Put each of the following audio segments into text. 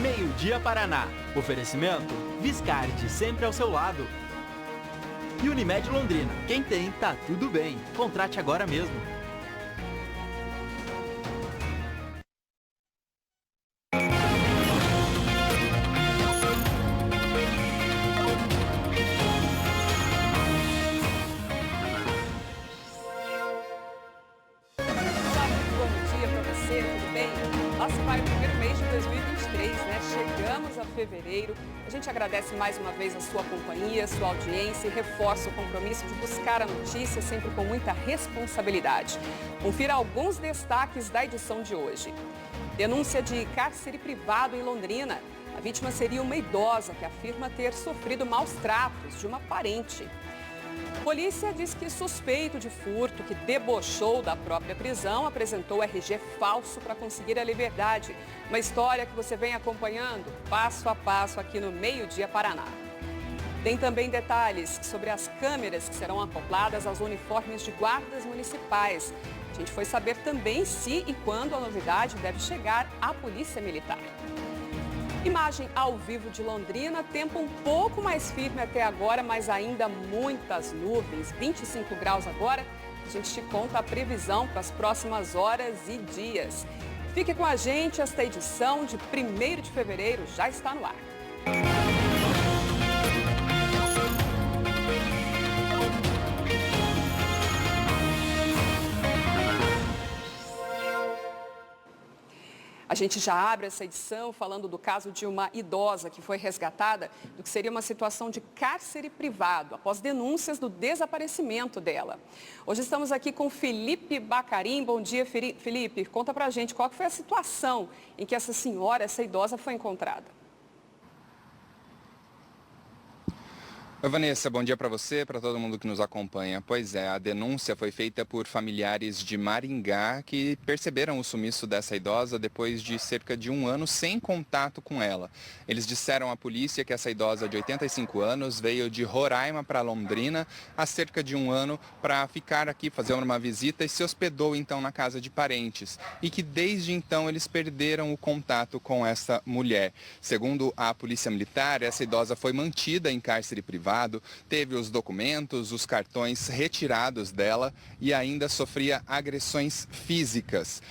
Meio-dia Paraná. Oferecimento Viscardi, sempre ao seu lado. E Unimed Londrina. Quem tem, tá tudo bem. Contrate agora mesmo. Fevereiro. A gente agradece mais uma vez a sua companhia, sua audiência e reforça o compromisso de buscar a notícia sempre com muita responsabilidade. Confira alguns destaques da edição de hoje. Denúncia de cárcere privado em Londrina. A vítima seria uma idosa que afirma ter sofrido maus tratos de uma parente. Polícia diz que suspeito de furto que debochou da própria prisão apresentou RG falso para conseguir a liberdade. Uma história que você vem acompanhando passo a passo aqui no Meio-dia Paraná. Tem também detalhes sobre as câmeras que serão acopladas aos uniformes de guardas municipais. A gente foi saber também se e quando a novidade deve chegar à Polícia Militar. Imagem ao vivo de Londrina, tempo um pouco mais firme até agora, mas ainda muitas nuvens, 25 graus agora. A gente te conta a previsão para as próximas horas e dias. Fique com a gente, esta edição de 1º de fevereiro já está no ar. A gente já abre essa edição falando do caso de uma idosa que foi resgatada do que seria uma situação de cárcere privado, após denúncias do desaparecimento dela. Hoje estamos aqui com Felipe Bacarim. Bom dia, Felipe. Conta pra gente qual foi a situação em que essa senhora, essa idosa, foi encontrada. Oi, Vanessa, bom dia para você, para todo mundo que nos acompanha. Pois é, a denúncia foi feita por familiares de Maringá que perceberam o sumiço dessa idosa depois de cerca de 1 ano sem contato com ela. Eles disseram à polícia que essa idosa de 85 anos veio de Roraima para Londrina há cerca de 1 ano para ficar aqui, fazer uma visita e se hospedou então na casa de parentes. E que desde então eles perderam o contato com essa mulher. Segundo a Polícia Militar, essa idosa foi mantida em cárcere privado, teve os documentos, os cartões retirados dela e ainda sofria agressões físicas.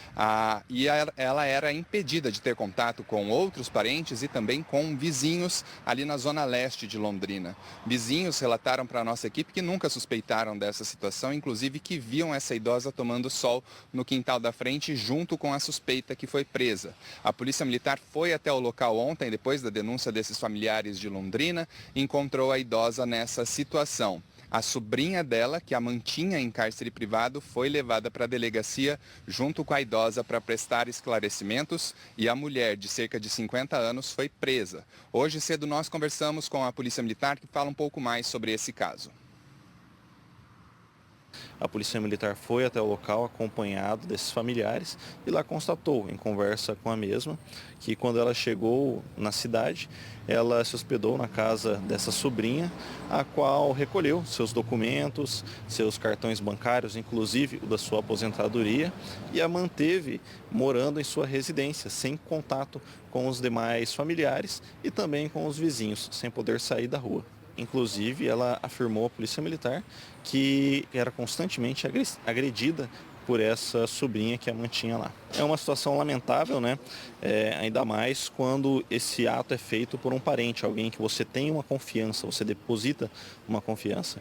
E ela era impedida de ter contato com outros parentes e também com vizinhos ali na zona leste de Londrina. Vizinhos relataram para a nossa equipe que nunca suspeitaram dessa situação, inclusive que viam essa idosa tomando sol no quintal da frente junto com a suspeita que foi presa. A Polícia Militar foi até o local ontem, depois da denúncia desses familiares de Londrina, e encontrou a idosa nessa situação. A sobrinha dela, que a mantinha em cárcere privado, foi levada para a delegacia junto com a idosa para prestar esclarecimentos e a mulher, de cerca de 50 anos, foi presa. Hoje cedo nós conversamos com a Polícia Militar, que fala um pouco mais sobre esse caso. A Polícia Militar foi até o local acompanhado desses familiares e lá constatou, em conversa com a mesma, que quando ela chegou na cidade, ela se hospedou na casa dessa sobrinha, a qual recolheu seus documentos, seus cartões bancários, inclusive o da sua aposentadoria, e a manteve morando em sua residência, sem contato com os demais familiares e também com os vizinhos, sem poder sair da rua. Inclusive, ela afirmou à Polícia Militar que era constantemente agredida por essa sobrinha que a mantinha lá. É uma situação lamentável, né? Ainda mais quando esse ato é feito por um parente, alguém que você tem uma confiança, você deposita uma confiança.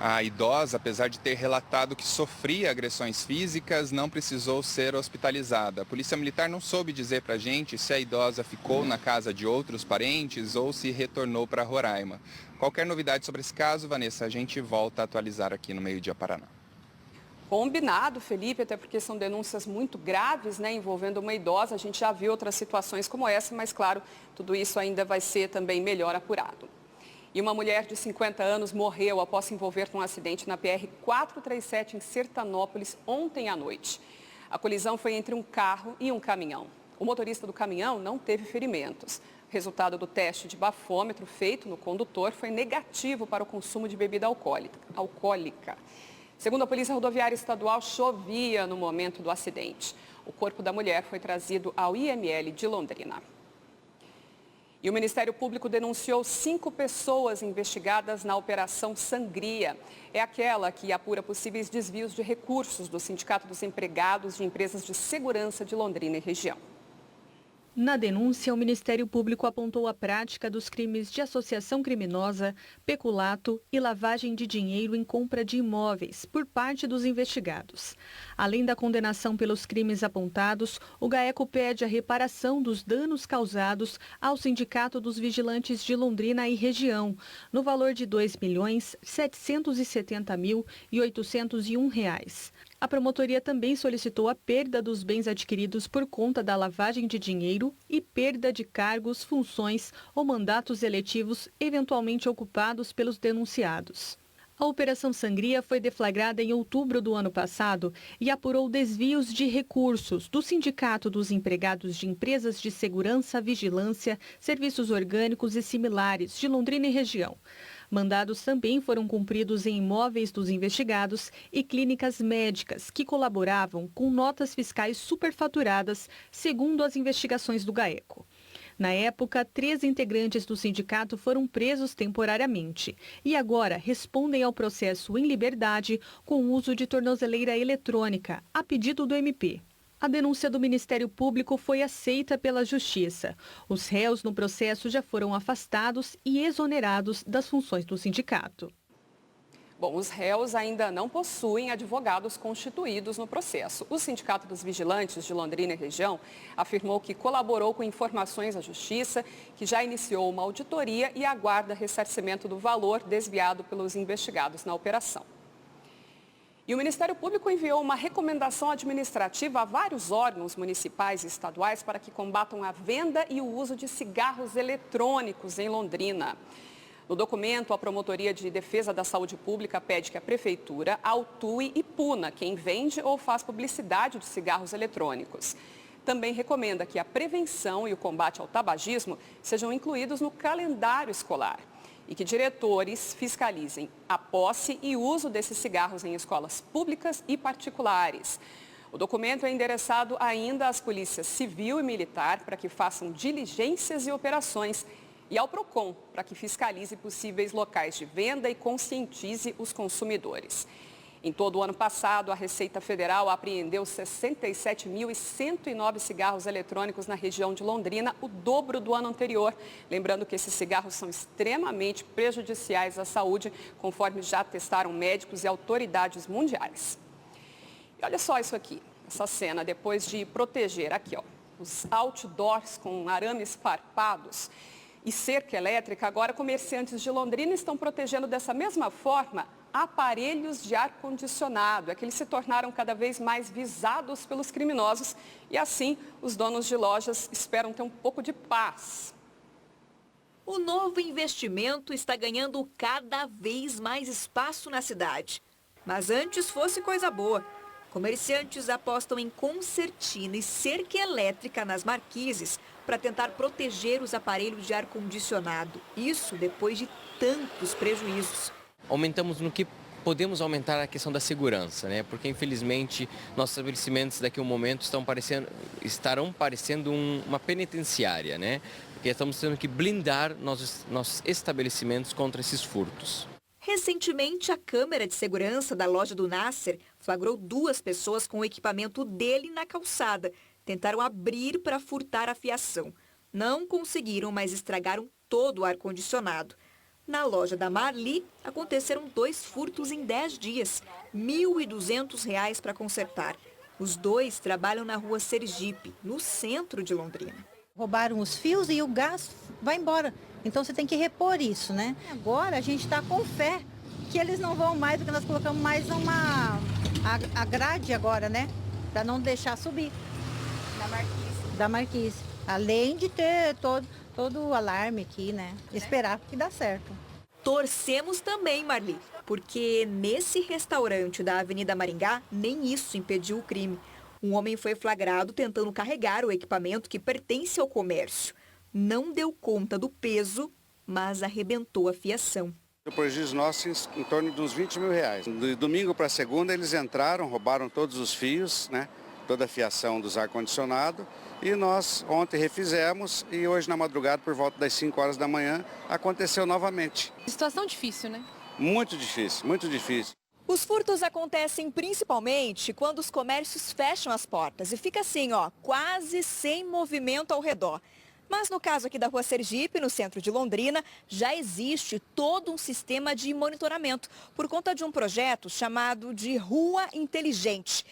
A idosa, apesar de ter relatado que sofria agressões físicas, não precisou ser hospitalizada. A Polícia Militar não soube dizer para a gente se a idosa ficou na casa de outros parentes ou se retornou para Roraima. Qualquer novidade sobre esse caso, Vanessa, a gente volta a atualizar aqui no Meio-dia Paraná. Combinado, Felipe, até porque são denúncias muito graves, né, envolvendo uma idosa. A gente já viu outras situações como essa, mas, claro, tudo isso ainda vai ser também melhor apurado. E uma mulher de 50 anos morreu após se envolver com um acidente na PR-437 em Sertanópolis ontem à noite. A colisão foi entre um carro e um caminhão. O motorista do caminhão não teve ferimentos. O resultado do teste de bafômetro feito no condutor foi negativo para o consumo de bebida alcoólica. Segundo a Polícia Rodoviária Estadual, chovia no momento do acidente. O corpo da mulher foi trazido ao IML de Londrina. E o Ministério Público denunciou 5 pessoas investigadas na Operação Sangria. É aquela que apura possíveis desvios de recursos do Sindicato dos Empregados de Empresas de Segurança de Londrina e região. Na denúncia, o Ministério Público apontou a prática dos crimes de associação criminosa, peculato e lavagem de dinheiro em compra de imóveis por parte dos investigados. Além da condenação pelos crimes apontados, o GAECO pede a reparação dos danos causados ao Sindicato dos Vigilantes de Londrina e região, no valor de R$ 2.770.801. A promotoria também solicitou a perda dos bens adquiridos por conta da lavagem de dinheiro e perda de cargos, funções ou mandatos eletivos eventualmente ocupados pelos denunciados. A Operação Sangria foi deflagrada em outubro do ano passado e apurou desvios de recursos do Sindicato dos Empregados de Empresas de Segurança, Vigilância, Serviços Orgânicos e Similares de Londrina e região. Mandados também foram cumpridos em imóveis dos investigados e clínicas médicas que colaboravam com notas fiscais superfaturadas, segundo as investigações do GAECO. Na época, 3 integrantes do sindicato foram presos temporariamente e agora respondem ao processo em liberdade com o uso de tornozeleira eletrônica, a pedido do MP. A denúncia do Ministério Público foi aceita pela Justiça. Os réus no processo já foram afastados e exonerados das funções do sindicato. Bom, os réus ainda não possuem advogados constituídos no processo. O Sindicato dos Vigilantes de Londrina e região afirmou que colaborou com informações à Justiça, que já iniciou uma auditoria e aguarda ressarcimento do valor desviado pelos investigados na operação. E o Ministério Público enviou uma recomendação administrativa a vários órgãos municipais e estaduais para que combatam a venda e o uso de cigarros eletrônicos em Londrina. No documento, a Promotoria de Defesa da Saúde Pública pede que a Prefeitura autue e puna quem vende ou faz publicidade de cigarros eletrônicos. Também recomenda que a prevenção e o combate ao tabagismo sejam incluídos no calendário escolar e que diretores fiscalizem a posse e uso desses cigarros em escolas públicas e particulares. O documento é endereçado ainda às polícias civil e militar para que façam diligências e operações e ao PROCON para que fiscalize possíveis locais de venda e conscientize os consumidores. Em todo o ano passado, a Receita Federal apreendeu 67.109 cigarros eletrônicos na região de Londrina, o dobro do ano anterior. Lembrando que esses cigarros são extremamente prejudiciais à saúde, conforme já atestaram médicos e autoridades mundiais. E olha só isso aqui, essa cena, depois de proteger aqui, ó, os outdoors com arames farpados e cerca elétrica, agora comerciantes de Londrina estão protegendo dessa mesma forma aparelhos de ar-condicionado. É que eles se tornaram cada vez mais visados pelos criminosos e assim os donos de lojas esperam ter um pouco de paz. O novo investimento está ganhando cada vez mais espaço na cidade. Mas antes fosse coisa boa. Comerciantes apostam em concertina e cerca elétrica nas marquises para tentar proteger os aparelhos de ar-condicionado. Isso depois de tantos prejuízos. Aumentamos no que podemos aumentar a questão da segurança, né? Porque infelizmente nossos estabelecimentos daqui a um momento estarão parecendo uma penitenciária, né? Porque estamos tendo que blindar nossos estabelecimentos contra esses furtos. Recentemente, a câmera de segurança da loja do Nasser flagrou 2 pessoas com o equipamento dele na calçada. Tentaram abrir para furtar a fiação. Não conseguiram, mas estragaram todo o ar-condicionado. Na loja da Marli, aconteceram 2 furtos em 10 dias, R$ 1.200 para consertar. Os 2 trabalham na rua Sergipe, no centro de Londrina. Roubaram os fios e o gás vai embora. Então você tem que repor isso, né? Agora a gente está com fé que eles não vão mais, porque nós colocamos mais a grade agora, né? Para não deixar subir. Da marquise. Além de ter todo o alarme aqui, né? Esperar que dá certo. Torcemos também, Marli, porque nesse restaurante da Avenida Maringá, nem isso impediu o crime. Um homem foi flagrado tentando carregar o equipamento que pertence ao comércio. Não deu conta do peso, mas arrebentou a fiação. O prejuízo nosso em torno de uns 20 mil reais. De domingo para segunda eles entraram, roubaram todos os fios, né? Toda a fiação dos ar-condicionado. E nós ontem refizemos e hoje na madrugada, por volta das 5 horas da manhã, aconteceu novamente. Situação difícil, né? Muito difícil, muito difícil. Os furtos acontecem principalmente quando os comércios fecham as portas e fica assim, ó, quase sem movimento ao redor. Mas no caso aqui da Rua Sergipe, no centro de Londrina, já existe todo um sistema de monitoramento por conta de um projeto chamado de Rua Inteligente.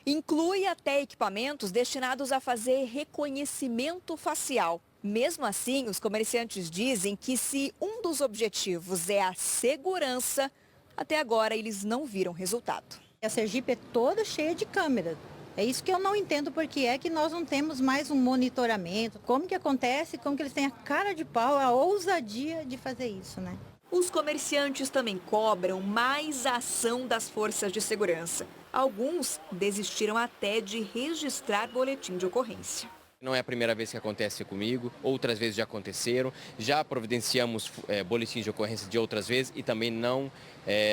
Inclui até equipamentos destinados a fazer reconhecimento facial. Mesmo assim, os comerciantes dizem que se um dos objetivos é a segurança, até agora eles não viram resultado. A Sergipe é toda cheia de câmeras. É isso que eu não entendo porque é que nós não temos mais um monitoramento. Como que acontece, como que eles têm a cara de pau, a ousadia de fazer isso, né? Os comerciantes também cobram mais ação das forças de segurança. Alguns desistiram até de registrar boletim de ocorrência. Não é a primeira vez que acontece comigo, outras vezes já aconteceram, já providenciamos boletins de ocorrência de outras vezes e também não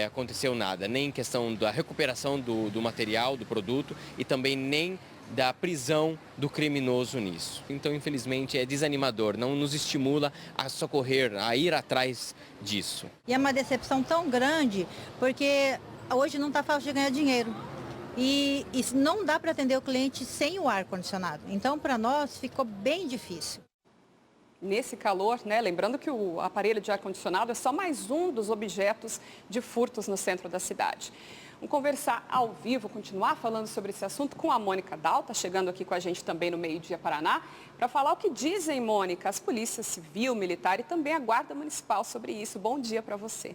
aconteceu nada, nem em questão da recuperação do material, do produto e também nem da prisão do criminoso nisso. Então, infelizmente, é desanimador, não nos estimula a socorrer, a ir atrás disso. E é uma decepção tão grande porque hoje não está fácil de ganhar dinheiro. E não dá para atender o cliente sem o ar-condicionado. Então, para nós, ficou bem difícil. Nesse calor, né? Lembrando que o aparelho de ar-condicionado é só mais um dos objetos de furtos no centro da cidade. Vamos conversar ao vivo, continuar falando sobre esse assunto com a Mônica Dal, está chegando aqui com a gente também no Meio Dia Paraná, para falar o que dizem, Mônica, as polícias civil, militar e também a Guarda Municipal sobre isso. Bom dia para você.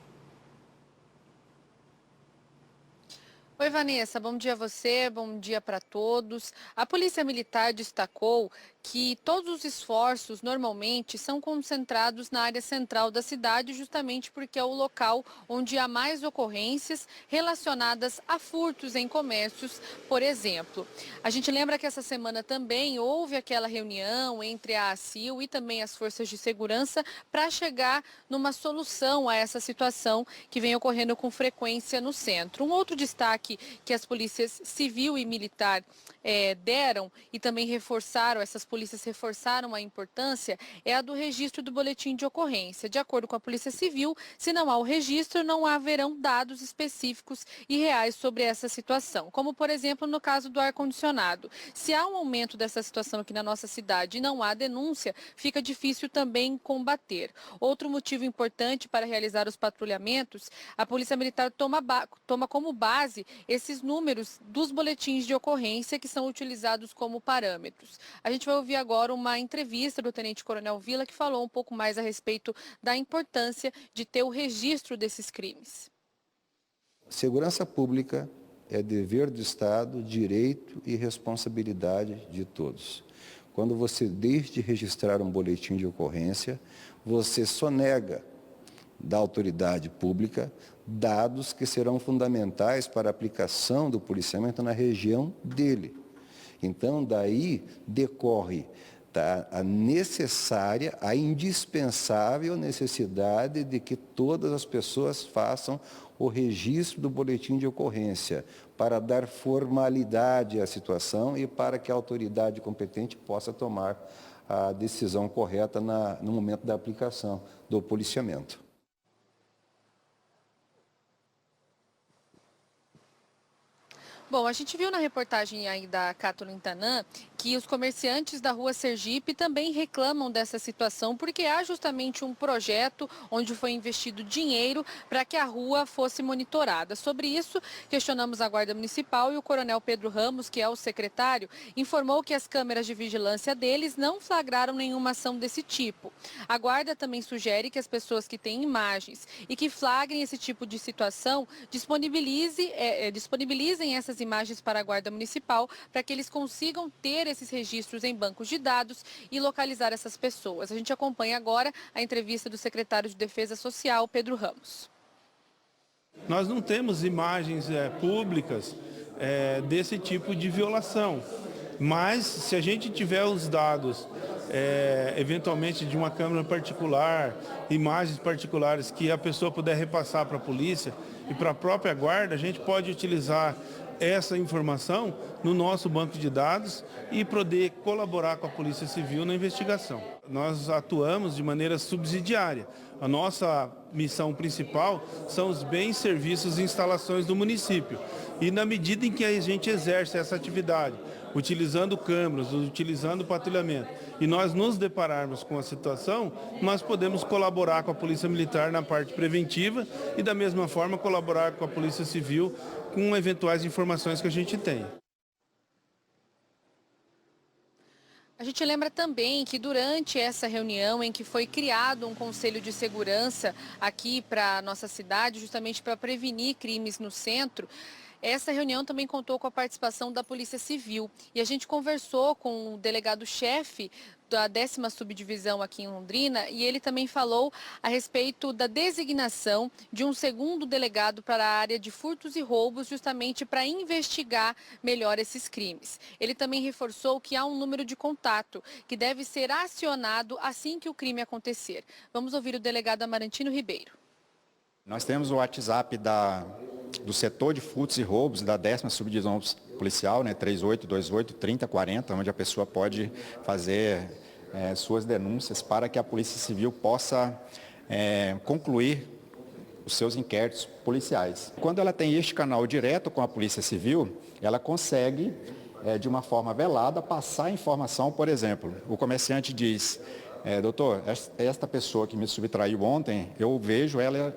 Oi, Vanessa, bom dia a você, bom dia para todos. A Polícia Militar destacou que todos os esforços normalmente são concentrados na área central da cidade, justamente porque é o local onde há mais ocorrências relacionadas a furtos em comércios, por exemplo. A gente lembra que essa semana também houve aquela reunião entre a ACIL e também as forças de segurança para chegar numa solução a essa situação que vem ocorrendo com frequência no centro. Um outro destaque que as polícias civil e militar deram e também essas polícias reforçaram a importância, é a do registro do boletim de ocorrência. De acordo com a Polícia Civil, se não há o registro, não haverão dados específicos e reais sobre essa situação. Como, por exemplo, no caso do ar-condicionado. Se há um aumento dessa situação aqui na nossa cidade e não há denúncia, fica difícil também combater. Outro motivo importante para realizar os patrulhamentos, a Polícia Militar toma como base esses números dos boletins de ocorrência que são utilizados como parâmetros. A gente vai ouvir agora uma entrevista do Tenente Coronel Vila, que falou um pouco mais a respeito da importância de ter o registro desses crimes. Segurança pública é dever do Estado, direito e responsabilidade de todos. Quando você deixa de registrar um boletim de ocorrência, você sonega da autoridade pública dados que serão fundamentais para a aplicação do policiamento na região dele. Então, daí decorre a necessária, a indispensável necessidade de que todas as pessoas façam o registro do boletim de ocorrência para dar formalidade à situação e para que a autoridade competente possa tomar a decisão correta no momento da aplicação do policiamento. Bom, a gente viu na reportagem aí da Cátulo Intanã que os comerciantes da Rua Sergipe também reclamam dessa situação porque há justamente um projeto onde foi investido dinheiro para que a rua fosse monitorada. Sobre isso, questionamos a Guarda Municipal e o Coronel Pedro Ramos, que é o secretário, informou que as câmeras de vigilância deles não flagraram nenhuma ação desse tipo. A Guarda também sugere que as pessoas que têm imagens e que flagrem esse tipo de situação disponibilizem essas imagens para a Guarda Municipal para que eles consigam ter esses registros em bancos de dados e localizar essas pessoas. A gente acompanha agora a entrevista do secretário de Defesa Social, Pedro Ramos. Nós não temos imagens públicas desse tipo de violação, mas se a gente tiver os dados eventualmente de uma câmera particular, imagens particulares que a pessoa puder repassar para a polícia e para a própria guarda, a gente pode utilizar essa informação no nosso banco de dados e poder colaborar com a Polícia Civil na investigação. Nós atuamos de maneira subsidiária. A nossa missão principal são os bens, serviços e instalações do município. E na medida em que a gente exerce essa atividade, utilizando câmeras, utilizando patrulhamento, e nós nos depararmos com a situação, nós podemos colaborar com a Polícia Militar na parte preventiva e da mesma forma colaborar com a Polícia Civil com eventuais informações que a gente tem. A gente lembra também que durante essa reunião em que foi criado um conselho de segurança aqui para a nossa cidade, justamente para prevenir crimes no centro, essa reunião também contou com a participação da Polícia Civil. E a gente conversou com o delegado-chefe da 10ª Subdivisão aqui em Londrina e ele também falou a respeito da designação de um segundo delegado para a área de furtos e roubos, justamente para investigar melhor esses crimes. Ele também reforçou que há um número de contato que deve ser acionado assim que o crime acontecer. Vamos ouvir o delegado Amarantino Ribeiro. Nós temos o WhatsApp do setor de furtos e roubos da 10ª Subdivisão Policial, né, 3828-3040, onde a pessoa pode fazer suas denúncias para que a Polícia Civil possa concluir os seus inquéritos policiais. Quando ela tem este canal direto com a Polícia Civil, ela consegue, de uma forma velada, passar a informação. Por exemplo, o comerciante diz, doutor, esta pessoa que me subtraiu ontem, eu vejo ela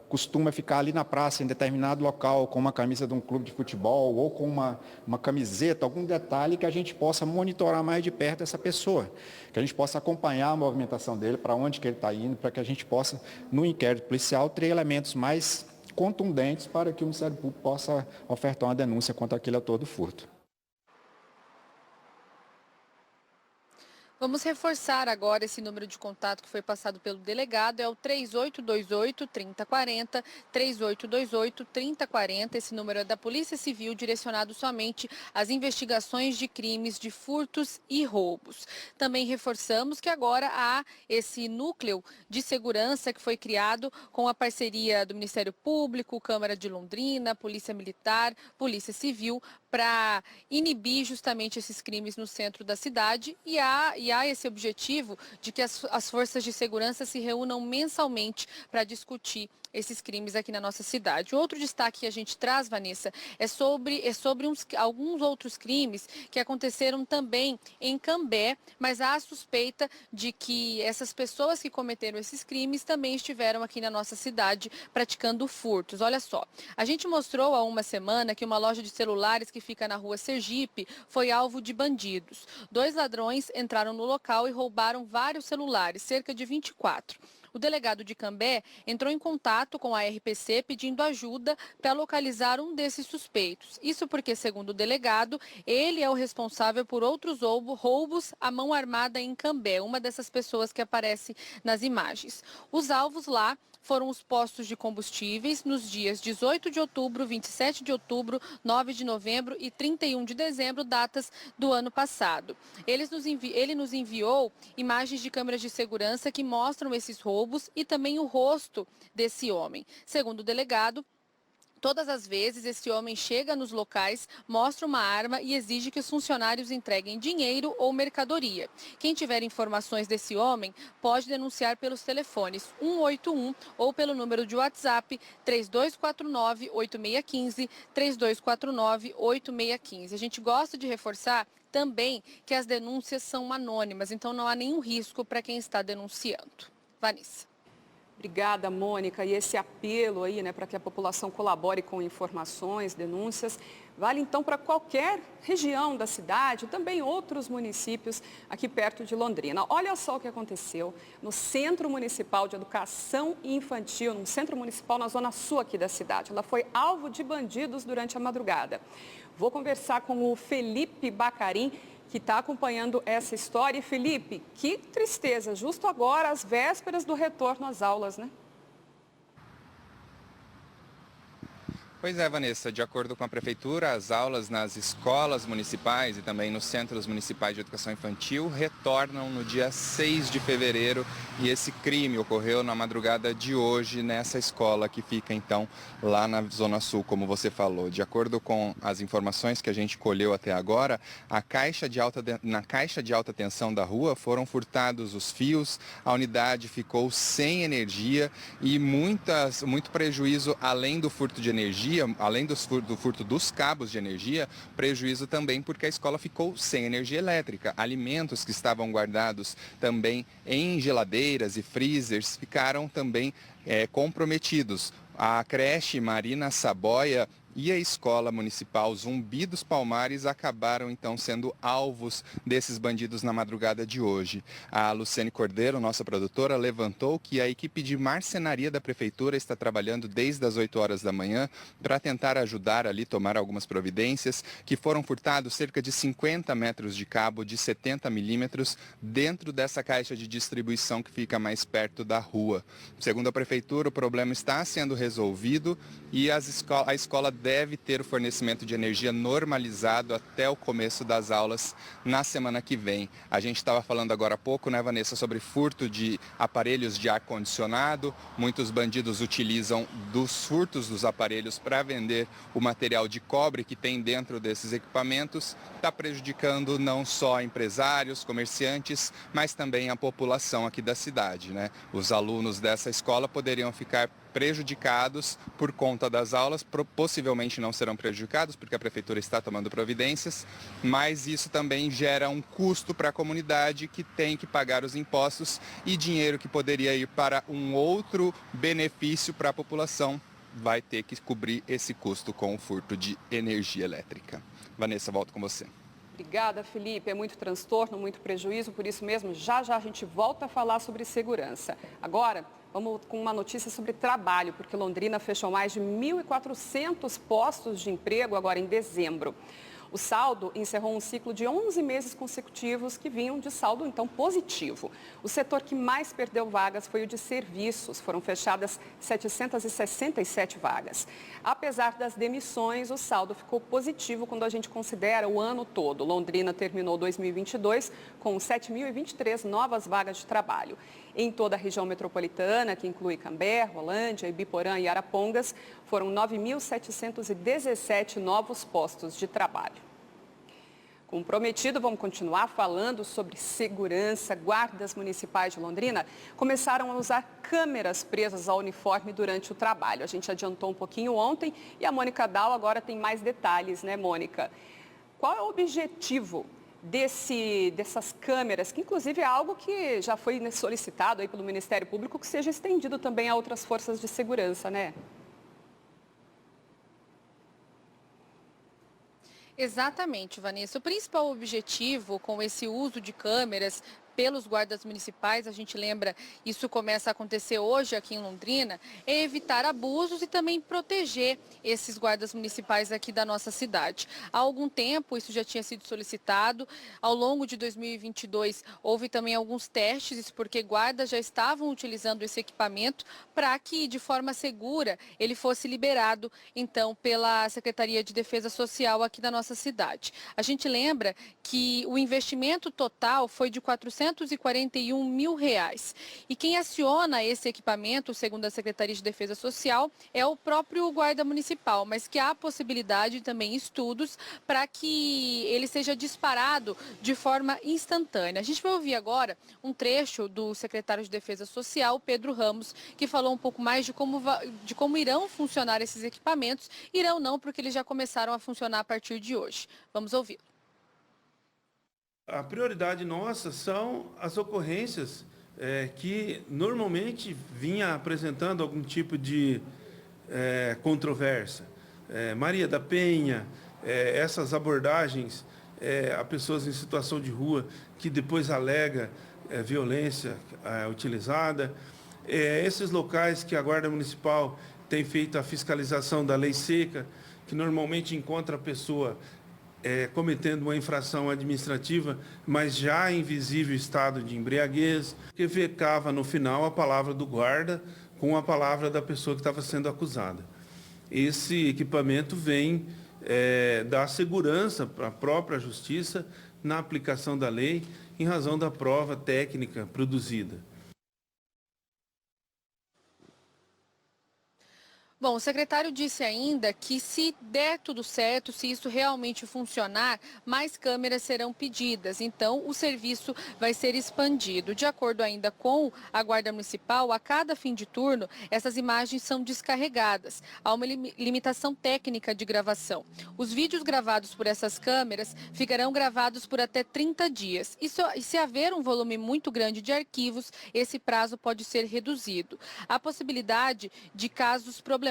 costuma ficar ali na praça, em determinado local, com uma camisa de um clube de futebol ou com uma camiseta, algum detalhe que a gente possa monitorar mais de perto essa pessoa, que a gente possa acompanhar a movimentação dele, para onde que ele está indo, para que a gente possa, no inquérito policial, ter elementos mais contundentes para que o Ministério Público possa ofertar uma denúncia contra aquele autor do furto. Vamos reforçar agora esse número de contato que foi passado pelo delegado, é o 3828-3040, 3828-3040. Esse número é da Polícia Civil, direcionado somente às investigações de crimes de furtos e roubos. Também reforçamos que agora há esse núcleo de segurança que foi criado com a parceria do Ministério Público, Câmara de Londrina, Polícia Militar, Polícia Civil, para inibir justamente esses crimes no centro da cidade e há esse objetivo de que as forças de segurança se reúnam mensalmente para discutir esses crimes aqui na nossa cidade. Outro destaque que a gente traz, Vanessa, é sobre alguns outros crimes que aconteceram também em Cambé, mas há a suspeita de que essas pessoas que cometeram esses crimes também estiveram aqui na nossa cidade praticando furtos. Olha só, a gente mostrou há uma semana que uma loja de celulares que fica na rua Sergipe foi alvo de bandidos. 2 ladrões entraram no local e roubaram vários celulares, cerca de 24. O delegado de Cambé entrou em contato com a RPC pedindo ajuda para localizar um desses suspeitos. Isso porque, segundo o delegado, ele é o responsável por outros roubos à mão armada em Cambé, uma dessas pessoas que aparece nas imagens. Os alvos lá foram os postos de combustíveis nos dias 18 de outubro, 27 de outubro, 9 de novembro e 31 de dezembro, datas do ano passado. Ele nos enviou imagens de câmeras de segurança que mostram esses roubos e também o rosto desse homem. Segundo o delegado, todas as vezes esse homem chega nos locais, mostra uma arma e exige que os funcionários entreguem dinheiro ou mercadoria. Quem tiver informações desse homem pode denunciar pelos telefones 181 ou pelo número de WhatsApp 3249-8615, 3249-8615. A gente gosta de reforçar também que as denúncias são anônimas, então não há nenhum risco para quem está denunciando. Vanessa. Obrigada, Mônica. E esse apelo aí, né, para que a população colabore com informações, denúncias, vale então para qualquer região da cidade, também outros municípios aqui perto de Londrina. Olha só o que aconteceu no Centro Municipal de Educação Infantil, no Centro Municipal na Zona Sul aqui da cidade. Ela foi alvo de bandidos durante a madrugada. Vou conversar com o Felipe Bacarim, que está acompanhando essa história. E, Felipe, que tristeza, justo agora, às vésperas do retorno às aulas, né? Pois é, Vanessa, de acordo com a Prefeitura, as aulas nas escolas municipais e também nos centros municipais de educação infantil retornam no dia 6 de fevereiro e esse crime ocorreu na madrugada de hoje nessa escola que fica então lá na Zona Sul, como você falou. De acordo com as informações que a gente colheu até agora, na caixa de alta tensão da rua foram furtados os fios, a unidade ficou sem energia e muito prejuízo além do furto de energia. Além do furto dos cabos de energia, prejuízo também porque a escola ficou sem energia elétrica. Alimentos que estavam guardados também em geladeiras e freezers ficaram também comprometidos. A creche Marina Saboia e a Escola Municipal Zumbi dos Palmares acabaram então sendo alvos desses bandidos na madrugada de hoje. A Luciane Cordeiro, nossa produtora, levantou que a equipe de marcenaria da Prefeitura está trabalhando desde as 8 horas da manhã para tentar ajudar ali, tomar algumas providências, que foram furtados cerca de 50 metros de cabo de 70 milímetros dentro dessa caixa de distribuição que fica mais perto da rua. Segundo a Prefeitura, o problema está sendo resolvido e a escola deve ter o fornecimento de energia normalizado até o começo das aulas na semana que vem. A gente estava falando agora há pouco, né, Vanessa, sobre furto de aparelhos de ar-condicionado. Muitos bandidos utilizam dos furtos dos aparelhos para vender o material de cobre que tem dentro desses equipamentos. Está prejudicando não só empresários, comerciantes, mas também a população aqui da cidade, né? Os alunos dessa escola poderiam ficar prejudicados por conta das aulas, possivelmente não serão prejudicados porque a Prefeitura está tomando providências, mas isso também gera um custo para a comunidade que tem que pagar os impostos e dinheiro que poderia ir para um outro benefício para a população vai ter que cobrir esse custo com o furto de energia elétrica. Vanessa, volto com você. Obrigada, Felipe. É muito transtorno, muito prejuízo, por isso mesmo, já a gente volta a falar sobre segurança. Agora, vamos com uma notícia sobre trabalho, porque Londrina fechou mais de 1.400 postos de emprego agora em dezembro. O saldo encerrou um ciclo de 11 meses consecutivos que vinham de saldo, então, positivo. O setor que mais perdeu vagas foi o de serviços. Foram fechadas 767 vagas. Apesar das demissões, o saldo ficou positivo quando a gente considera o ano todo. Londrina terminou 2022 com 7.023 novas vagas de trabalho. Em toda a região metropolitana, que inclui Cambé, Rolândia, Ibiporã e Arapongas, foram 9.717 novos postos de trabalho. Como prometido, vamos continuar falando sobre segurança. Guardas municipais de Londrina começaram a usar câmeras presas ao uniforme durante o trabalho. A gente adiantou um pouquinho ontem e a Mônica Dal agora tem mais detalhes, né, Mônica? Qual é o objetivo dessas câmeras, que inclusive é algo que já foi solicitado aí pelo Ministério Público, que seja estendido também a outras forças de segurança, né? Exatamente, Vanessa. O principal objetivo com esse uso de câmeras pelos guardas municipais, a gente lembra, isso começa a acontecer hoje aqui em Londrina, é evitar abusos e também proteger esses guardas municipais aqui da nossa cidade. Há algum tempo isso já tinha sido solicitado, ao longo de 2022 houve também alguns testes, isso porque guardas já estavam utilizando esse equipamento para que de forma segura ele fosse liberado então pela Secretaria de Defesa Social aqui da nossa cidade. A gente lembra que o investimento total foi de R$441 mil. E quem aciona esse equipamento, segundo a Secretaria de Defesa Social, é o próprio guarda municipal, mas que há possibilidade também estudos para que ele seja disparado de forma instantânea. A gente vai ouvir agora um trecho do secretário de Defesa Social, Pedro Ramos, que falou um pouco mais de como irão funcionar esses equipamentos. Irão não, porque eles já começaram a funcionar a partir de hoje. Vamos ouvir. A prioridade nossa são as ocorrências que normalmente vinha apresentando algum tipo de controvérsia. Maria da Penha, essas abordagens a pessoas em situação de rua que depois alega violência utilizada. Esses locais que a Guarda Municipal tem feito a fiscalização da lei seca, que normalmente encontra a pessoa cometendo uma infração administrativa, mas já em visível estado de embriaguez, que ficava no final a palavra do guarda com a palavra da pessoa que estava sendo acusada. esse equipamento vem dar segurança para a própria Justiça na aplicação da lei, em razão da prova técnica produzida. Bom, o secretário disse ainda que se der tudo certo, se isso realmente funcionar, mais câmeras serão pedidas. Então, o serviço vai ser expandido. De acordo ainda com a Guarda Municipal, a cada fim de turno, essas imagens são descarregadas. Há uma limitação técnica de gravação. Os vídeos gravados por essas câmeras ficarão gravados por até 30 dias. E se haver um volume muito grande de arquivos, esse prazo pode ser reduzido. Há possibilidade de casos problemáticos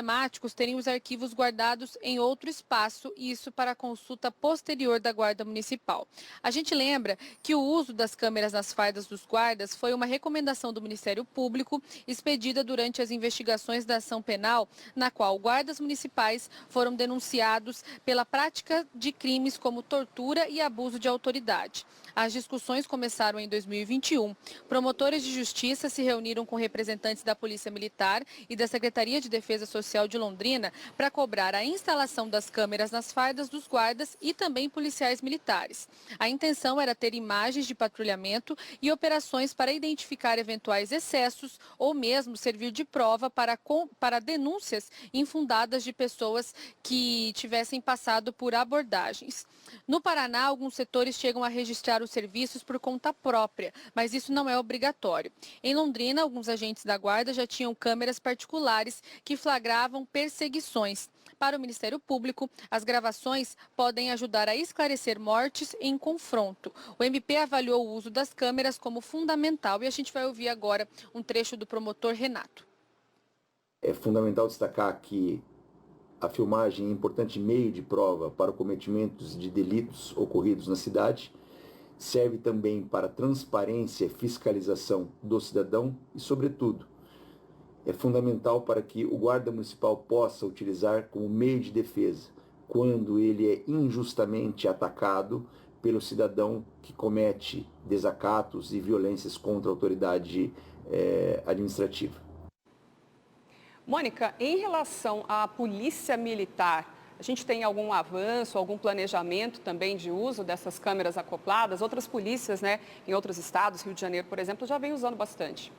terem os arquivos guardados em outro espaço, e isso para consulta posterior da Guarda Municipal. A gente lembra que o uso das câmeras nas fardas dos guardas foi uma recomendação do Ministério Público expedida durante as investigações da ação penal, na qual guardas municipais foram denunciados pela prática de crimes como tortura e abuso de autoridade. As discussões começaram em 2021. Promotores de justiça se reuniram com representantes da Polícia Militar e da Secretaria de Defesa Social de Londrina para cobrar a instalação das câmeras nas fardas dos guardas e também policiais militares. A intenção era ter imagens de patrulhamento e operações para identificar eventuais excessos ou mesmo servir de prova para denúncias infundadas de pessoas que tivessem passado por abordagens. No Paraná, alguns setores chegam a registrar os serviços por conta própria, mas isso não é obrigatório. Em Londrina, alguns agentes da Guarda já tinham câmeras particulares que flagravam perseguições. Para o Ministério Público, as gravações podem ajudar a esclarecer mortes em confronto. O MP avaliou o uso das câmeras como fundamental e a gente vai ouvir agora um trecho do promotor Renato. É fundamental destacar que a filmagem é um importante meio de prova para o cometimento de delitos ocorridos na cidade, serve também para transparência e fiscalização do cidadão e, sobretudo, é fundamental para que o guarda municipal possa utilizar como meio de defesa quando ele é injustamente atacado pelo cidadão que comete desacatos e violências contra a autoridade administrativa. Mônica, em relação à Polícia Militar, a gente tem algum avanço, algum planejamento também de uso dessas câmeras acopladas? Outras polícias, né, em outros estados, Rio de Janeiro, por exemplo, já vem usando bastante.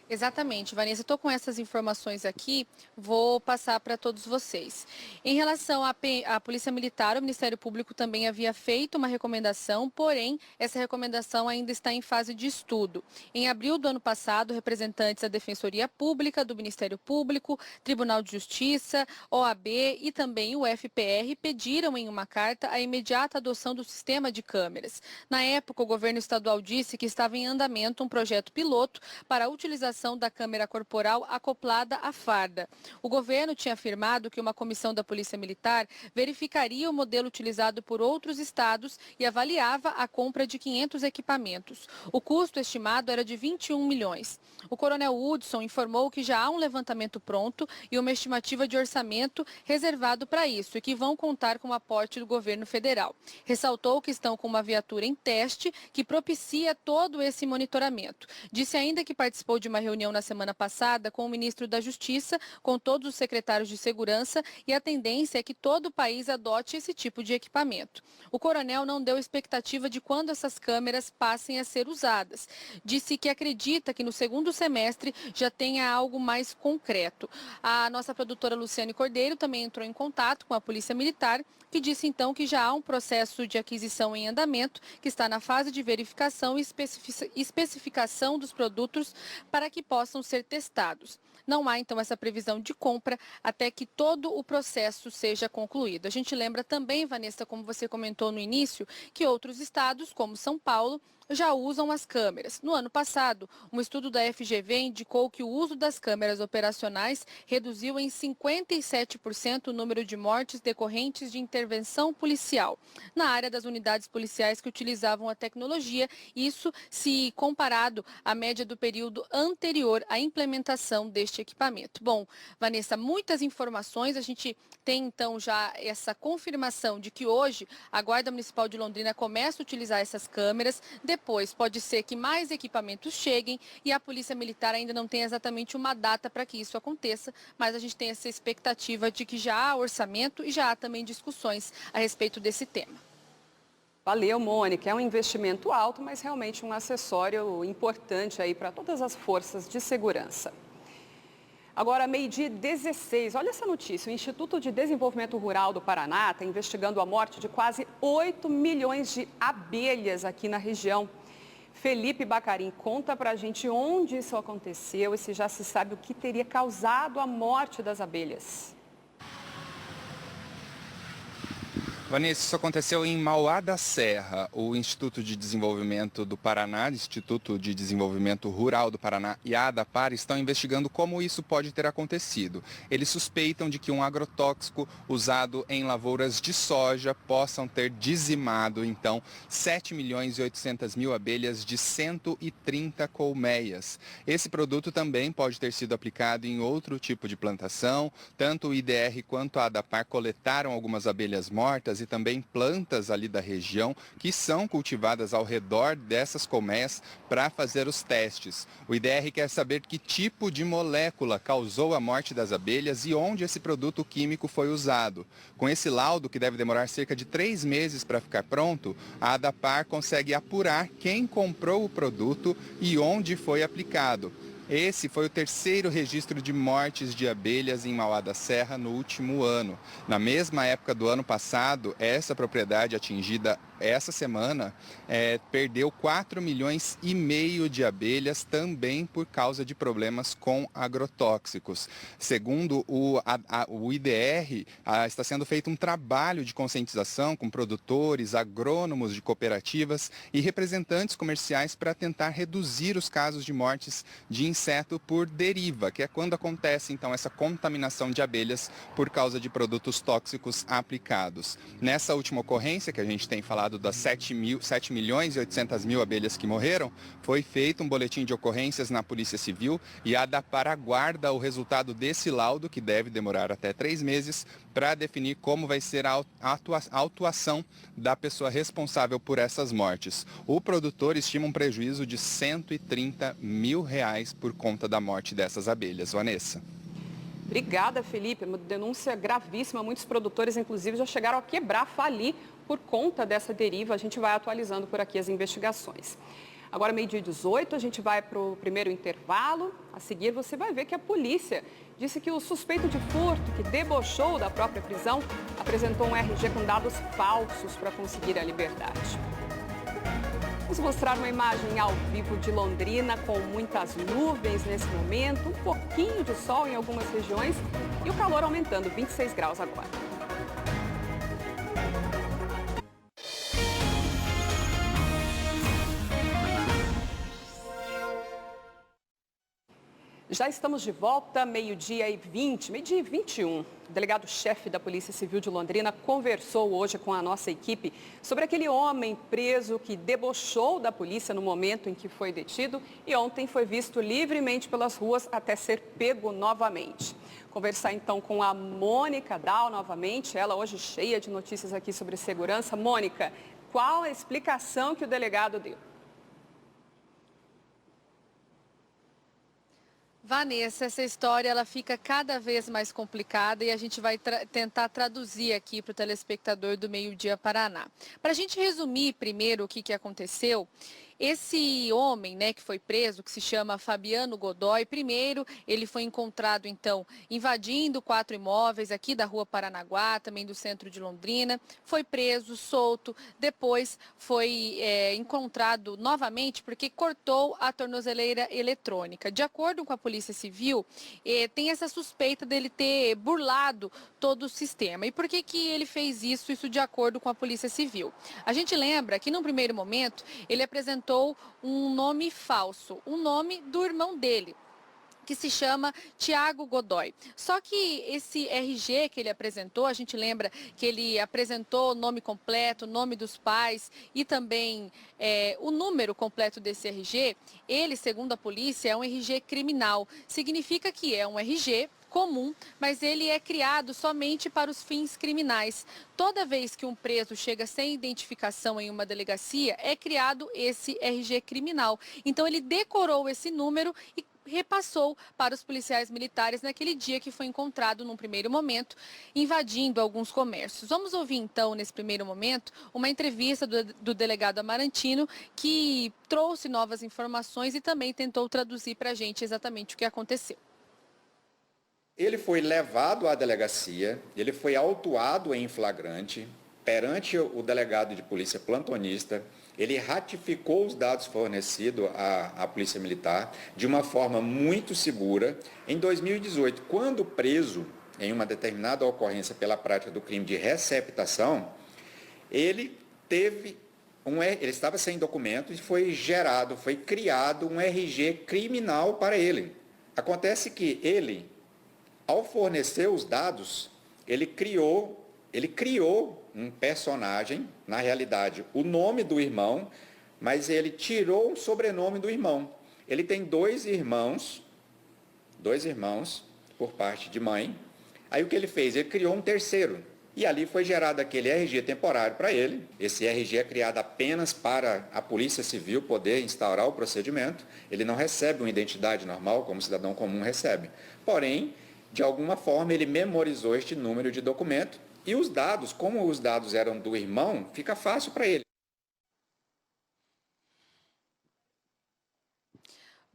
Exatamente, Vanessa. Estou com essas informações aqui, vou passar para todos vocês. Em relação à Polícia Militar, o Ministério Público também havia feito uma recomendação, porém, essa recomendação ainda está em fase de estudo. Em abril do ano passado, representantes da Defensoria Pública, do Ministério Público, Tribunal de Justiça, OAB e também o FPR pediram em uma carta a imediata adoção do sistema de câmeras. Na época, o governo estadual disse que estava em andamento um projeto piloto para a utilização da câmera corporal acoplada à farda. O governo tinha afirmado que uma comissão da Polícia Militar verificaria o modelo utilizado por outros estados e avaliava a compra de 500 equipamentos. O custo estimado era de 21 milhões. O coronel Hudson informou que já há um levantamento pronto e uma estimativa de orçamento reservado para isso e que vão contar com o aporte do governo federal. Ressaltou que estão com uma viatura em teste que propicia todo esse monitoramento. Disse ainda que participou de uma reunião na semana passada com o ministro da Justiça, com todos os secretários de segurança, e a tendência é que todo o país adote esse tipo de equipamento. O coronel não deu expectativa de quando essas câmeras passem a ser usadas. Disse que acredita que no segundo semestre já tenha algo mais concreto. A nossa produtora Luciane Cordeiro também entrou em contato com a Polícia Militar, que disse então que já há um processo de aquisição em andamento, que está na fase de verificação e especificação dos produtos para que possam ser testados. Não há, então, essa previsão de compra até que todo o processo seja concluído. A gente lembra também, Vanessa, como você comentou no início, que outros estados, como São Paulo, já usam as câmeras. No ano passado, um estudo da FGV indicou que o uso das câmeras operacionais reduziu em 57% o número de mortes decorrentes de intervenção policial na área das unidades policiais que utilizavam a tecnologia, isso se comparado à média do período anterior à implementação deste equipamento. Bom, Vanessa, muitas informações, a gente tem então já essa confirmação de que hoje a Guarda Municipal de Londrina começa a utilizar essas câmeras. depois pode ser que mais equipamentos cheguem e a Polícia Militar ainda não tem exatamente uma data para que isso aconteça, mas a gente tem essa expectativa de que já há orçamento e já há também discussões a respeito desse tema. Valeu, Mônica. É um investimento alto, mas realmente um acessório importante aí para todas as forças de segurança. Agora, 12h16, olha essa notícia. O Instituto de Desenvolvimento Rural do Paraná está investigando a morte de quase 8 milhões de abelhas aqui na região. Felipe Bacarim, conta pra gente onde isso aconteceu e se já se sabe o que teria causado a morte das abelhas. Vanessa, isso aconteceu em Mauá da Serra. O Instituto de Desenvolvimento do Paraná, Instituto de Desenvolvimento Rural do Paraná e a ADAPAR estão investigando como isso pode ter acontecido. Eles suspeitam de que um agrotóxico usado em lavouras de soja possam ter dizimado, então, 7.800.000 abelhas de 130 colmeias. Esse produto também pode ter sido aplicado em outro tipo de plantação. Tanto o IDR quanto a ADAPAR coletaram algumas abelhas mortas e também plantas ali da região que são cultivadas ao redor dessas colmeias para fazer os testes. O IDR quer saber que tipo de molécula causou a morte das abelhas e onde esse produto químico foi usado. Com esse laudo, que deve demorar cerca de 3 meses para ficar pronto, a ADAPAR consegue apurar quem comprou o produto e onde foi aplicado. Esse foi o 3º registro de mortes de abelhas em Mauá da Serra no último ano. Na mesma época do ano passado, essa propriedade atingida essa semana perdeu 4,5 milhões de abelhas também por causa de problemas com agrotóxicos. Segundo o IDR, está sendo feito um trabalho de conscientização com produtores, agrônomos de cooperativas e representantes comerciais para tentar reduzir os casos de mortes de inseto por deriva, que é quando acontece então essa contaminação de abelhas por causa de produtos tóxicos aplicados. Nessa última ocorrência que a gente tem falado das 7.800.000 abelhas que morreram, foi feito um boletim de ocorrências na Polícia Civil e a ADAPAR aguarda o resultado desse laudo, que deve demorar até 3 meses, para definir como vai ser a atuação da pessoa responsável por essas mortes. O produtor estima um prejuízo de R$130 mil por conta da morte dessas abelhas. Vanessa. Obrigada, Felipe. Uma denúncia gravíssima. Muitos produtores, inclusive, já chegaram a quebrar, falir por conta dessa deriva. A gente vai atualizando por aqui as investigações. Agora, 12h18, a gente vai para o primeiro intervalo. A seguir, você vai ver que a polícia disse que o suspeito de furto, que debochou da própria prisão, apresentou um RG com dados falsos para conseguir a liberdade. Vamos mostrar uma imagem ao vivo de Londrina com muitas nuvens nesse momento, um pouquinho de sol em algumas regiões e o calor aumentando, 26 graus agora. Já estamos de volta, 12h20, 12h21. O delegado-chefe da Polícia Civil de Londrina conversou hoje com a nossa equipe sobre aquele homem preso que debochou da polícia no momento em que foi detido e ontem foi visto livremente pelas ruas até ser pego novamente. Conversar então com a Mônica Dal novamente, ela hoje cheia de notícias aqui sobre segurança. Mônica, qual a explicação que o delegado deu? Vanessa, essa história ela fica cada vez mais complicada e a gente vai tentar traduzir aqui para o telespectador do Meio Dia Paraná. Para a gente resumir primeiro o que aconteceu, esse homem, que foi preso, que se chama Fabiano Godoy, primeiro ele foi encontrado, então, invadindo 4 imóveis aqui da Rua Paranaguá, também do centro de Londrina, foi preso, solto, depois foi encontrado novamente porque cortou a tornozeleira eletrônica. De acordo com a Polícia Civil, tem essa suspeita dele ter burlado todo o sistema. E por que ele fez isso? Isso de acordo com a Polícia Civil. A gente lembra que, num primeiro momento, ele apresentou um nome falso, um nome do irmão dele, que se chama Tiago Godoy. Só que esse RG que ele apresentou, a gente lembra que ele apresentou o nome completo, o nome dos pais e também o número completo desse RG. Ele, segundo a polícia, é um RG criminal. Significa que é um RG comum, mas ele é criado somente para os fins criminais. Toda vez que um preso chega sem identificação em uma delegacia, é criado esse RG criminal. Então ele decorou esse número e repassou para os policiais militares naquele dia que foi encontrado, num primeiro momento, invadindo alguns comércios. Vamos ouvir, então, nesse primeiro momento, uma entrevista do delegado Amarantino, que trouxe novas informações e também tentou traduzir para a gente exatamente o que aconteceu. Ele foi levado à delegacia, ele foi autuado em flagrante perante o delegado de polícia plantonista. Ele ratificou os dados fornecidos à Polícia Militar de uma forma muito segura. Em 2018, quando preso em uma determinada ocorrência pela prática do crime de receptação, ele estava sem documento e foi criado um RG criminal para ele. Acontece que ele, ao fornecer os dados, ele criou um personagem, na realidade, o nome do irmão, mas ele tirou o sobrenome do irmão. Ele tem dois irmãos por parte de mãe. Aí o que ele fez? Ele criou um terceiro. E ali foi gerado aquele RG temporário para ele. Esse RG é criado apenas para a Polícia Civil poder instaurar o procedimento. Ele não recebe uma identidade normal, como o cidadão comum recebe. Porém, de alguma forma, ele memorizou este número de documento. E os dados, como os dados eram do irmão, fica fácil para ele.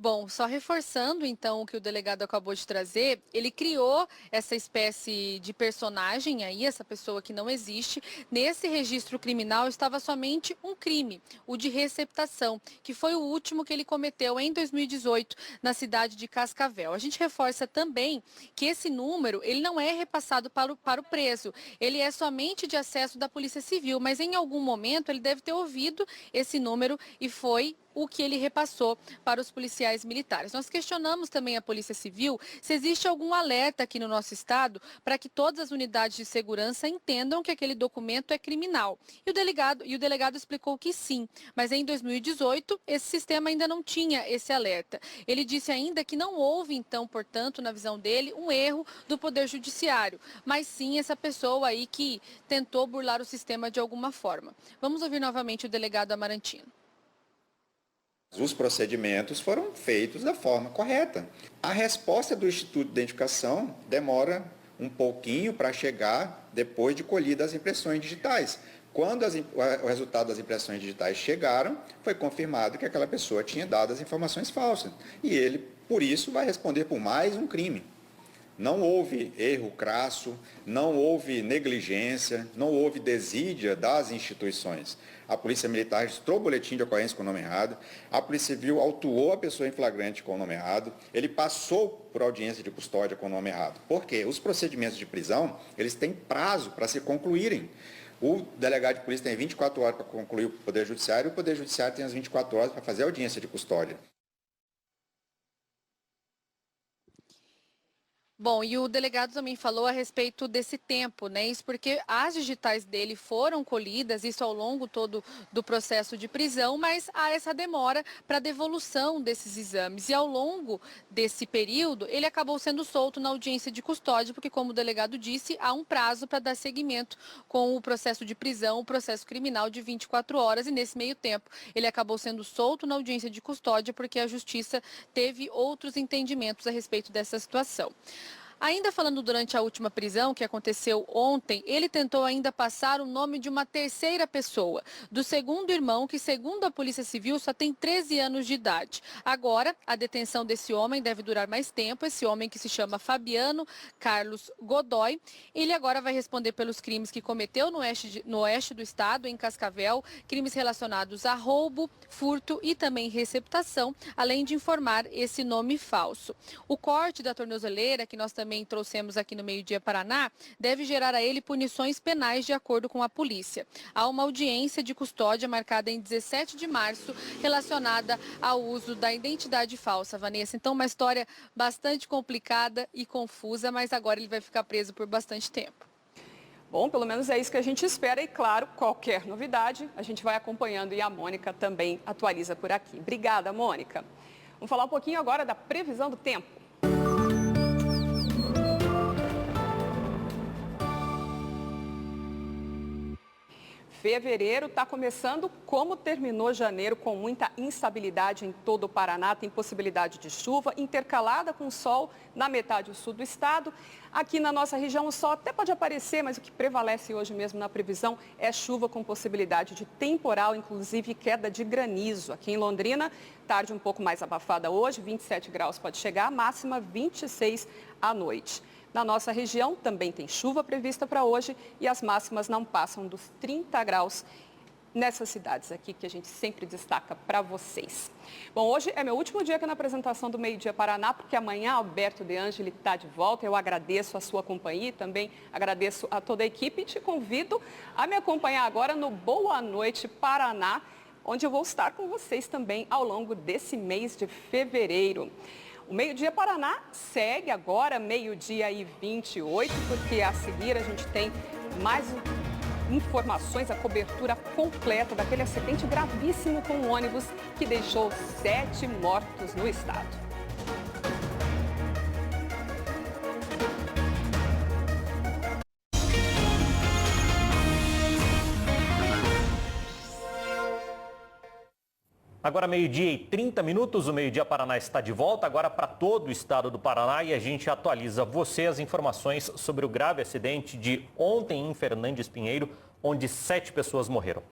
Bom, só reforçando então o que o delegado acabou de trazer, ele criou essa espécie de personagem aí, essa pessoa que não existe. Nesse registro criminal estava somente um crime, o de receptação, que foi o último que ele cometeu em 2018 na cidade de Cascavel. A gente reforça também que esse número, ele não é repassado para o preso, ele é somente de acesso da Polícia Civil, mas em algum momento ele deve ter ouvido esse número e foi o que ele repassou para os policiais militares. Nós questionamos também a Polícia Civil se existe algum alerta aqui no nosso estado para que todas as unidades de segurança entendam que aquele documento é criminal. E o delegado explicou que sim, mas em 2018 esse sistema ainda não tinha esse alerta. Ele disse ainda que não houve, então, portanto, na visão dele, um erro do Poder Judiciário, mas sim essa pessoa aí que tentou burlar o sistema de alguma forma. Vamos ouvir novamente o delegado Amarantino. Os procedimentos foram feitos da forma correta. A resposta do Instituto de Identificação demora um pouquinho para chegar depois de colhidas as impressões digitais. Quando o resultado das impressões digitais chegaram, foi confirmado que aquela pessoa tinha dado as informações falsas. E ele, por isso, vai responder por mais um crime. Não houve erro crasso, não houve negligência, não houve desídia das instituições. A Polícia Militar registrou o boletim de ocorrência com o nome errado, a Polícia Civil autuou a pessoa em flagrante com o nome errado, ele passou por audiência de custódia com o nome errado. Por quê? Os procedimentos de prisão, eles têm prazo para se concluírem. O delegado de polícia tem 24 horas para concluir o Poder Judiciário e o Poder Judiciário tem as 24 horas para fazer a audiência de custódia. Bom, e o delegado também falou a respeito desse tempo, né? Isso porque as digitais dele foram colhidas, isso ao longo todo do processo de prisão, mas há essa demora para devolução desses exames. E ao longo desse período, ele acabou sendo solto na audiência de custódia, porque, como o delegado disse, há um prazo para dar seguimento com o processo de prisão, o processo criminal de 24 horas. E nesse meio tempo, ele acabou sendo solto na audiência de custódia, porque a Justiça teve outros entendimentos a respeito dessa situação. Ainda falando durante a última prisão, que aconteceu ontem, ele tentou ainda passar o nome de uma terceira pessoa, do segundo irmão, que segundo a Polícia Civil só tem 13 anos de idade. Agora, a detenção desse homem deve durar mais tempo, esse homem que se chama Fabiano Carlos Godoy. Ele agora vai responder pelos crimes que cometeu no oeste do estado, em Cascavel, crimes relacionados a roubo, furto e também receptação, além de informar esse nome falso. O corte da tornozeleira, que nós também trouxemos aqui no Meio Dia Paraná, deve gerar a ele punições penais de acordo com a polícia. Há uma audiência de custódia marcada em 17 de março relacionada ao uso da identidade falsa, Vanessa. Então, uma história bastante complicada e confusa, mas agora ele vai ficar preso por bastante tempo. Bom, pelo menos é isso que a gente espera e, claro, qualquer novidade a gente vai acompanhando e a Mônica também atualiza por aqui. Obrigada, Mônica. Vamos falar um pouquinho agora da previsão do tempo. Fevereiro está começando como terminou janeiro, com muita instabilidade em todo o Paraná. Tem possibilidade de chuva intercalada com sol na metade sul do estado. Aqui na nossa região o sol até pode aparecer, mas o que prevalece hoje mesmo na previsão é chuva com possibilidade de temporal, inclusive queda de granizo. Aqui em Londrina, tarde um pouco mais abafada hoje, 27 graus pode chegar, máxima 26 à noite. Na nossa região também tem chuva prevista para hoje e as máximas não passam dos 30 graus nessas cidades aqui que a gente sempre destaca para vocês. Bom, hoje é meu último dia aqui na apresentação do Meio Dia Paraná, porque amanhã Alberto De Angeli está de volta. Eu agradeço a sua companhia e também agradeço a toda a equipe e te convido a me acompanhar agora no Boa Noite Paraná, onde eu vou estar com vocês também ao longo desse mês de fevereiro. O Meio Dia Paraná segue agora, meio-dia e 28, porque a seguir a gente tem mais informações, a cobertura completa daquele acidente gravíssimo com um ônibus que deixou 7 mortos no estado. Agora 12h30, o Meio Dia Paraná está de volta, agora para todo o estado do Paraná, e a gente atualiza você as informações sobre o grave acidente de ontem em Fernandes Pinheiro, onde 7 pessoas morreram.